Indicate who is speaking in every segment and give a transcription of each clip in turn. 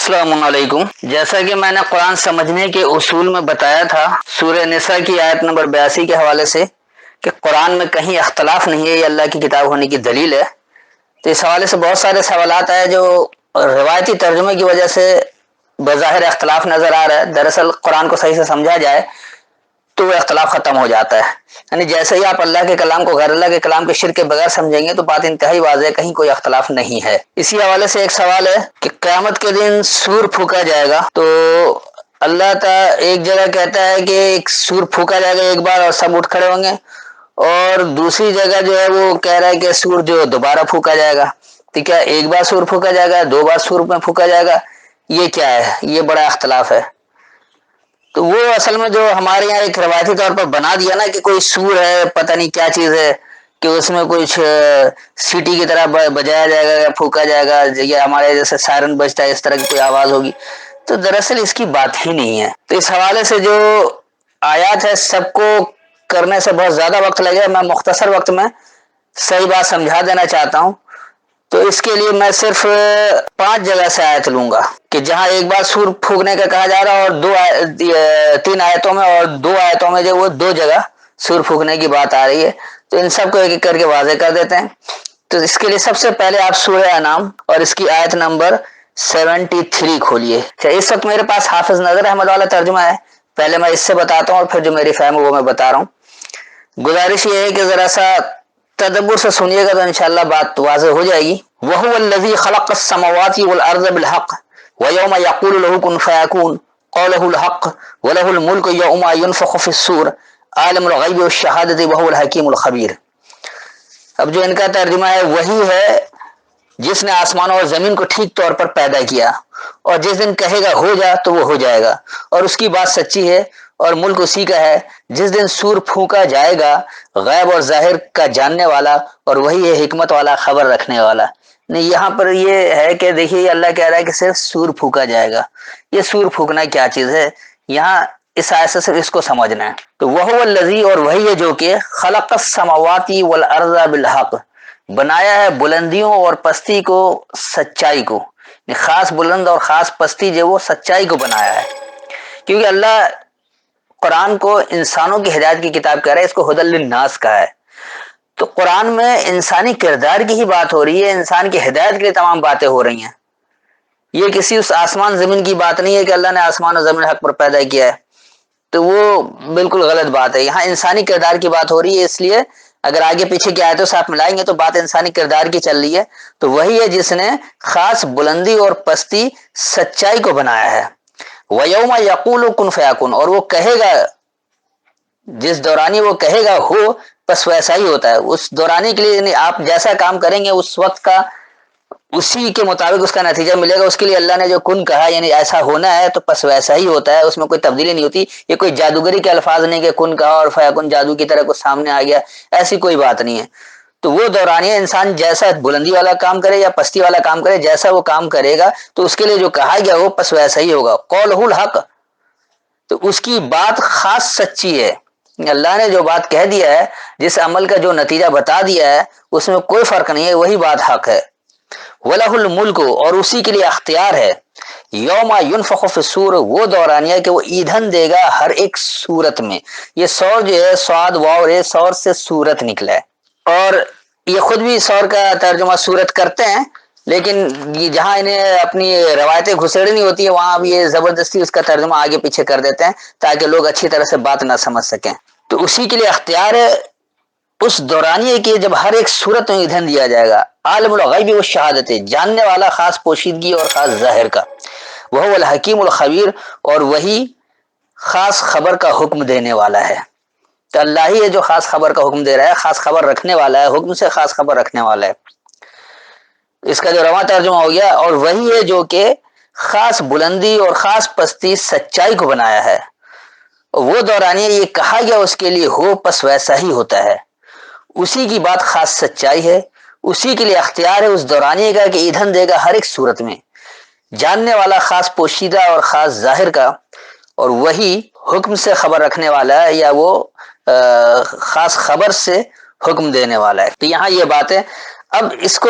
Speaker 1: السلام علیکم۔ جیسا کہ میں نے قرآن سمجھنے کے اصول میں بتایا تھا سورہ نساء کی آیت نمبر 82 کے حوالے سے کہ قرآن میں کہیں اختلاف نہیں ہے، یہ اللہ کی کتاب ہونے کی دلیل ہے، تو اس حوالے سے بہت سارے سوالات آئے جو روایتی ترجمے کی وجہ سے بظاہر اختلاف نظر آ رہا ہے۔ دراصل قرآن کو صحیح سے سمجھا جائے تو وہ اختلاف ختم ہو جاتا ہے، یعنی جیسے ہی آپ اللہ کے کلام کو غیر اللہ کے کلام کے شرک کے بغیر سمجھیں گے تو بات انتہائی واضح ہے، کہیں کوئی اختلاف نہیں ہے۔ اسی حوالے سے ایک سوال ہے کہ قیامت کے دن سور پھونکا جائے گا، تو اللہ تعالیٰ ایک جگہ کہتا ہے کہ ایک سور پھونکا جائے گا ایک بار اور سب اٹھ کھڑے ہوں گے، اور دوسری جگہ جو ہے وہ کہہ رہا ہے کہ سور جو دوبارہ پھونکا جائے گا، تو کیا ایک بار سور پھونکا جائے گا، دو بار سور میں پھونکا جائے گا؟ یہ کیا ہے؟ یہ بڑا اختلاف ہے۔ تو وہ اصل میں جو ہمارے یہاں ایک روایتی طور پر بنا دیا نا کہ کوئی سور ہے، پتہ نہیں کیا چیز ہے، کہ اس میں کچھ سیٹی کی طرح بجایا جائے گا یا پھونکا جائے گا، یا ہمارے جیسے سائرن بجتا ہے اس طرح کی کوئی آواز ہوگی، تو دراصل اس کی بات ہی نہیں ہے۔ تو اس حوالے سے جو آیات ہے سب کو کرنے سے بہت زیادہ وقت لگے گا، میں مختصر وقت میں صحیح بات سمجھا دینا چاہتا ہوں۔ تو اس کے لیے میں صرف 5 جگہ سے آیت لوں گا کہ جہاں ایک بار سور پھونکنے کا کہا جا رہا ہے، اور 3 آیتوں میں اور 2 آیتوں میں جو وہ 2 جگہ سور پھونکنے کی بات آ رہی ہے، تو ان سب کو ایک ایک کر کے واضح کر دیتے ہیں۔ تو اس کے لیے سب سے پہلے آپ سورہ انعام اور اس کی آیت نمبر 73 کھولیے۔ اس وقت میرے پاس حافظ نظر احمد والا ترجمہ ہے، پہلے میں اس سے بتاتا ہوں اور پھر جو میری فہم ہے وہ میں بتا رہا ہوں۔ گزارش یہ ہے کہ ذرا سا تدبر سے سنیے گا تو انشاءاللہ بات واضح ہو جائے گی۔ وَهُوَ الَّذِي خَلَقَ السَّمَاوَاتِ وَالْأَرْضَ بِالْحَقِّ وَيَوْمَ يَقُولُ لَهُ كُن فَيَكُونُ قَوْلُهُ الْحَقُّ وَلَهُ الْمُلْكُ يَوْمَ يُنفَخُ فِي الصُّورِ عَالِمُ الْغَيْبِ وَالشَّهَادَةِ وَهُوَ الْحَكِيمُ الْخَبِيرُ۔ اب جو ان کا ترجمہ ہے وہی ہے جس نے آسمانوں اور زمین کو ٹھیک طور پر پیدا کیا، اور جس دن کہے گا ہو جا تو وہ ہو جائے گا، اور اس کی بات سچی ہے، اور ملک اسی کا ہے۔ جس دن سور پھونکا جائے گا، غیب اور ظاہر کا جاننے والا، اور وہی ہے حکمت والا، خبر رکھنے والا۔ نہیں، یہاں پر یہ ہے کہ دیکھیے اللہ کہہ رہا ہے کہ صرف سور پھونکا جائے گا۔ یہ سور پھونکنا کیا چیز ہے؟ یہاں اس آیت سے صرف اس کو سمجھنا ہے۔ تو وَهُوَ الَّذِي، اور وہی ہے جو کہ خَلَقَ السَّمَاوَاتِ وَالْأَرْضَ بِالْحَقِّ، بنایا ہے بلندیوں اور پستی کو سچائی کو، خاص بلند اور خاص پستی جو وہ سچائی کو بنایا ہے، کیونکہ اللہ قرآن کو انسانوں کی ہدایت کی کتاب کہہ رہا ہے، اس کو ہدی للناس کہا ہے۔ تو قرآن میں انسانی کردار کی ہی بات ہو رہی ہے، انسان کی ہدایت کے لیے تمام باتیں ہو رہی ہیں۔ یہ کسی اس آسمان زمین کی بات نہیں ہے کہ اللہ نے آسمان و زمین حق پر پیدا کیا ہے، تو وہ بالکل غلط بات ہے۔ یہاں انسانی کردار کی بات ہو رہی ہے، اس لیے اگر آگے پیچھے کی آیتوں سے آپ ملائیں گے تو بات انسانی کردار کی چل رہی ہے۔ تو وہی ہے جس نے خاص بلندی اور پستی سچائی کو بنایا ہے۔ وَيَوْمَ يَقُولُ كُن فَيَكُونُ، اور وہ کہے گا، جس دورانی وہ کہے گا ہو، بس ویسا ہی ہوتا ہے۔ اس دورانی کے لیے یعنی آپ جیسا کام کریں گے اس وقت کا اسی کے مطابق اس کا نتیجہ ملے گا۔ اس کے لیے اللہ نے جو کن کہا یعنی ایسا ہونا ہے تو بس ویسا ہی ہوتا ہے، اس میں کوئی تبدیلی نہیں ہوتی۔ یہ کوئی جادوگری کے الفاظ نہیں کہ کن کہا اور فیکن جادو کی طرح کچھ سامنے آ گیا، ایسی کوئی بات نہیں ہے۔ تو وہ دورانیہ انسان جیسا بلندی والا کام کرے یا پستی والا کام کرے، جیسا وہ کام کرے گا تو اس کے لیے جو کہا گیا وہ بس ویسا ہی ہوگا۔ قولہ الحق، تو اس کی بات خاص سچی ہے۔ اللہ نے جو بات کہہ دیا ہے، جس عمل کا جو نتیجہ بتا دیا ہے، اس میں کوئی فرق نہیں ہے، وہی بات حق ہے۔ وَلَهُ الْمُلْكُ، اور اسی کے لیے اختیار ہے۔ یوم ينفخ فی الصور، وہ دورانیہ کہ وہ ایندھن دے گا ہر ایک صورت میں۔ یہ سور جو ہے صاد واو رے، سور سے صورت نکلا ہے، اور یہ خود بھی سور کا ترجمہ صورت کرتے ہیں، لیکن جہاں انہیں اپنی روایتیں گھسیڑنی ہوتی ہے وہاں بھی یہ زبردستی اس کا ترجمہ آگے پیچھے کر دیتے ہیں تاکہ لوگ اچھی طرح سے بات نہ سمجھ سکیں۔ تو اسی کے لیے اختیار ہے اس دورانیے کی جب ہر ایک صورت میں ایندھن دیا جائے گا۔ عالم الغیب والشہادت، جاننے والا خاص پوشیدگی اور خاص ظاہر کا۔ وہو الحکیم الخبیر، اور وہی خاص خبر کا حکم دینے والا ہے۔ تو اللہ ہی ہے جو خاص خبر کا حکم دے رہا ہے، خاص خبر رکھنے والا ہے، حکم سے خاص خبر رکھنے والا ہے۔ اس کا جو رواں ترجمہ ہو گیا، اور وہی ہے جو کہ خاص بلندی اور خاص پستی سچائی کو بنایا ہے۔ وہ دورانیہ یہ کہا گیا اس کے لیے ہو، پس ویسا ہی ہوتا ہے۔ اسی کی بات خاص سچائی ہے، اسی کے لیے اختیار ہے اس دورانیے کا کہ ایندھن دے گا ہر ایک صورت میں، جاننے والا خاص پوشیدہ اور خاص ظاہر کا، اور وہی حکم سے خبر رکھنے والا ہے یا وہ خاص خبر سے حکم دینے والا ہے۔ تو یہاں یہ بات ہے۔ اب اس کو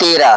Speaker 1: 13,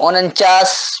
Speaker 1: 49,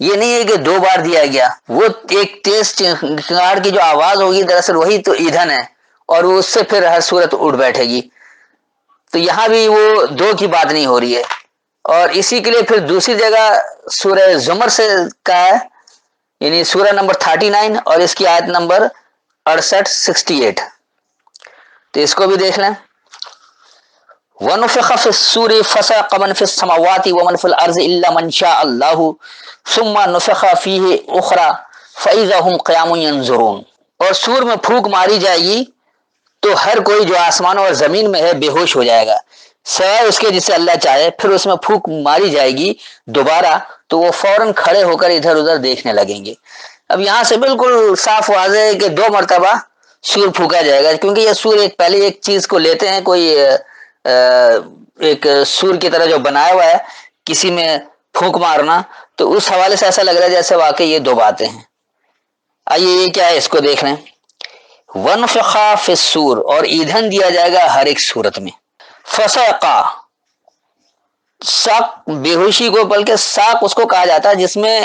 Speaker 1: یہ نہیں ہے کہ 2 بار دیا گیا، وہ ایک تیز چنگاڑ کی جو آواز ہوگی دراصل وہی تو ایندھن ہے، اور اس سے پھر ہر صورت اٹھ بیٹھے گی۔ تو یہاں بھی وہ 2 کی بات نہیں ہو رہی ہے۔ اور اسی کے لیے پھر دوسری جگہ سورہ زمر سے کہا ہے، یعنی سورہ نمبر 39 اور اس کی آیت نمبر 68 تو اس کو بھی دیکھ لیں۔ وَنُفِخَ فِي الصُّورِ فَصَعِقَ مَنْ فِي السَّمَاوَاتِ وَمَنْ فِي الْأَرْضِ إِلَّا مَنْ شَاءَ اللَّهُ ثُمَّ نُفِخَ فِيهِ أُخْرَى فَإِذَا هُمْ قِيَامٌ يَنْظُرُونَ۔ اور سور میں پھونک ماری جائے گی تو ہر کوئی جو آسمان اور زمین میں ہے بے ہوش ہو جائے گا، سوائے اس کے جسے اللہ چاہے۔ پھر اس میں پھونک ماری جائے گی دوبارہ تو وہ فوراً کھڑے ہو کر ادھر ادھر دیکھنے لگیں گے۔ اب یہاں سے بالکل صاف واضح ہے کہ 2 مرتبہ سور پھونکا جائے گا، کیونکہ یہ سور پہلے ایک چیز کو لیتے ہیں، کوئی ایک سور کی طرح جو بنایا ہوا ہے کسی میں پھونک مارنا، تو اس حوالے سے ایسا لگ رہا ہے جیسے واقعی یہ 2 باتیں ہیں۔ آئیے یہ کیا ہے اس کو دیکھ لیں۔ وَنُفِخَ فِي الصُّورِ، اور ایندھن دیا جائے گا ہر ایک صورت میں۔ فَصَعِقَ، ساق بے ہوشی کو، بلکہ ساق اس کو کہا جاتا ہے جس میں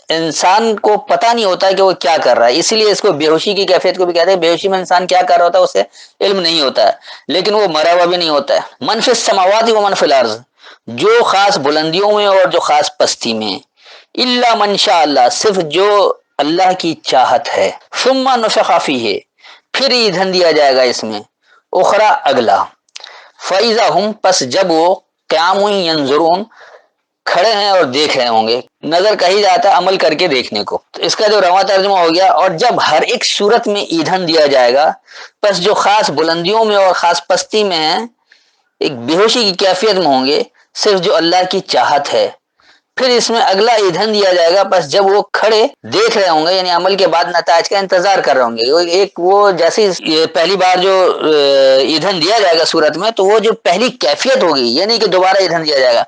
Speaker 1: انسان کو پتہ نہیں ہوتا ہے کہ وہ کیا کر رہا ہے، اسی لیے اس کو بے ہوشی کی کیفیت کو بھی کہتے ہیں۔ بے ہوشی میں انسان کیا کر رہا ہوتا ہے اسے علم نہیں ہوتا ہے، لیکن وہ مرا ہوا بھی نہیں ہوتا ہے۔ مَنْ فِي السَّمَاوَاتِ وَمَنْ فِي الْأَرْضِ، جو خاص بلندیوں میں اور جو خاص پستی میں، إِلَّا مَنْ شَاءَ اللَّهُ، صرف جو اللہ کی چاہت ہے۔ ثُمَّ نُفِخَ فِيهِ، پھر ایندھن دیا جائے گا اس میں، اخرى اگلا۔ فَإِذَا هُمْ، پس جب وہ قِيَامٌ يَنْظُرُونَ، کھڑے ہیں اور دیکھ رہے ہوں گے۔ نظر کہی جاتا ہے عمل کر کے دیکھنے کو، تو اس کا جو رواں ترجمہ ہو گیا، اور جب ہر ایک صورت میں ایندھن دیا جائے گا، پس جو خاص بلندیوں میں اور خاص پستی میں ہیں ایک بے ہوشی کی کیفیت میں ہوں گے، صرف جو اللہ کی چاہت ہے۔ پھر اس میں اگلا ایندھن دیا جائے گا، پس جب وہ کھڑے دیکھ رہے ہوں گے، یعنی عمل کے بعد نتائج کا انتظار کر رہے ہوں گے۔ ایک وہ جیسی پہلی بار جو ایندھن دیا جائے گا صورت میں، تو وہ جو پہلی کیفیت ہوگی، یعنی کہ دوبارہ ایندھن دیا جائے گا،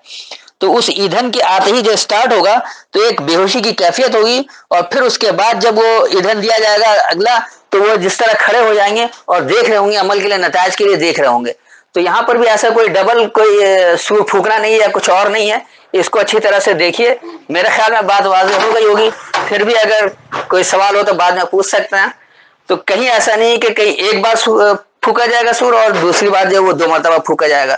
Speaker 1: تو اس ایندھن کے آتے ہی جو سٹارٹ ہوگا تو ایک بے ہوشی کی کیفیت ہوگی، اور پھر اس کے بعد جب وہ ایندھن دیا جائے گا اگلا، تو وہ جس طرح کھڑے ہو جائیں گے اور دیکھ رہے ہوں گے، عمل کے لیے نتائج کے لیے دیکھ رہے ہوں گے۔ تو یہاں پر بھی ایسا کوئی ڈبل کوئی سور پھونکنا نہیں ہے، کچھ اور نہیں ہے، اس کو اچھی طرح سے دیکھیے۔ میرے خیال میں بات واضح ہو گئی ہوگی، پھر بھی اگر کوئی سوال ہو تو بعد میں پوچھ سکتے ہیں۔ تو کہیں ایسا نہیں ہے کہ کہیں ایک بار پھونکا جائے گا سور اور دوسری بار جو وہ 2 مرتبہ پھونکا جائے گا۔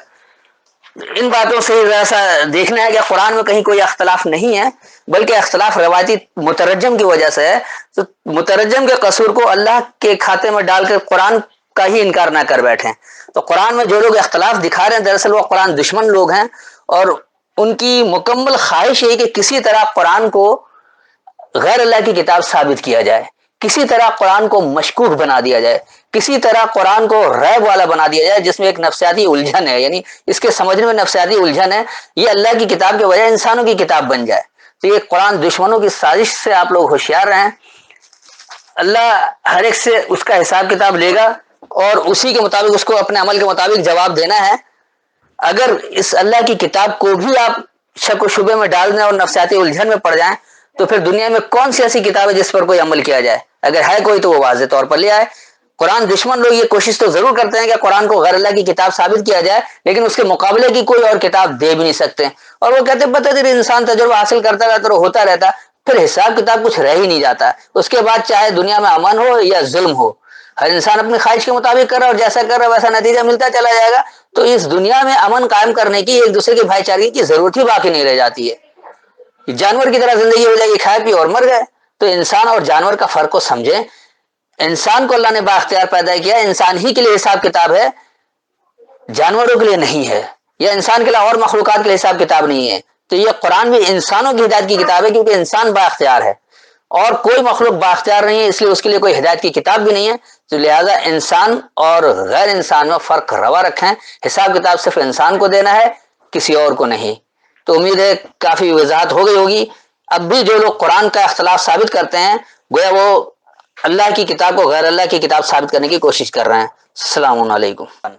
Speaker 1: ان باتوں سے ایسا دیکھنا ہے کہ قرآن میں کہیں کوئی اختلاف نہیں ہے، بلکہ اختلاف روایتی مترجم کی وجہ سے ہے۔ تو مترجم کے قصور کو اللہ کے کھاتے میں ڈال کر قرآن کا ہی انکار نہ کر بیٹھیں۔ تو قرآن میں جو لوگ اختلاف دکھا رہے ہیں دراصل وہ قرآن دشمن لوگ ہیں، اور ان کی مکمل خواہش ہے کہ کسی طرح قرآن کو غیر اللہ کی کتاب ثابت کیا جائے، کسی طرح قرآن کو مشکوک بنا دیا جائے، کسی طرح قرآن کو ریب والا بنا دیا جائے، جس میں ایک نفسیاتی الجھن ہے، یعنی اس کے سمجھنے میں نفسیاتی الجھن ہے، یہ اللہ کی کتاب کے بجائے انسانوں کی کتاب بن جائے۔ تو یہ قرآن دشمنوں کی سازش سے آپ لوگ ہوشیار رہیں۔ اللہ ہر ایک سے اس کا حساب کتاب لے گا، اور اسی کے مطابق اس کو اپنے عمل کے مطابق جواب دینا ہے۔ اگر اس اللہ کی کتاب کو بھی آپ شک و شبے میں ڈال دیں اور نفسیاتی الجھن میں پڑ جائیں، تو پھر دنیا میں کون سی ایسی کتاب ہے جس پر کوئی عمل کیا جائے؟ اگر ہے کوئی تو وہ واضح طور پر لے آئے۔ قرآن دشمن لوگ یہ کوشش تو ضرور کرتے ہیں کہ قرآن کو غیر اللہ کی کتاب ثابت کیا جائے، لیکن اس کے مقابلے کی کوئی اور کتاب دے بھی نہیں سکتے، اور وہ کہتے ہیں بتدریج انسان تجربہ حاصل کرتا رہتا اور ہوتا رہتا، پھر حساب کتاب کچھ رہ ہی نہیں جاتا۔ اس کے بعد چاہے دنیا میں امن ہو یا ظلم ہو، ہر انسان اپنی خواہش کے مطابق کر رہا ہے، اور جیسا کر رہا ہے ویسا نتیجہ ملتا چلا جائے گا۔ تو اس دنیا میں امن قائم کرنے کی، ایک دوسرے کے بھائی چارگی کی ضرورت ہی باقی نہیں رہ جاتی ہے۔ جانور کی طرح زندگی ہو جائے گی، کھائے پی اور مر گئے۔ تو انسان اور جانور کا فرق کو سمجھیں۔ انسان کو اللہ نے بااختیار پیدا کیا، انسان ہی کے لیے حساب کتاب ہے، جانوروں کے لیے نہیں ہے، یا انسان کے لیے اور مخلوقات کے لیے حساب کتاب نہیں ہے۔ تو یہ قرآن بھی انسانوں کی ہدایت کی کتاب ہے، کیونکہ انسان بااختیار ہے اور کوئی مخلوق بااختیار نہیں ہے، اس لیے اس کے لیے کوئی ہدایت کی کتاب بھی نہیں ہے۔ تو لہٰذا انسان اور غیر انسان میں فرق روا رکھیں، حساب کتاب صرف انسان کو دینا ہے، کسی اور کو نہیں۔ تو امید ہے کافی وضاحت ہو گئی ہوگی۔ اب بھی جو لوگ قرآن کا اختلاف ثابت کرتے ہیں، گویا وہ اللہ کی کتاب کو غیر اللہ کی کتاب ثابت کرنے کی کوشش کر رہے ہیں۔ السلام علیکم۔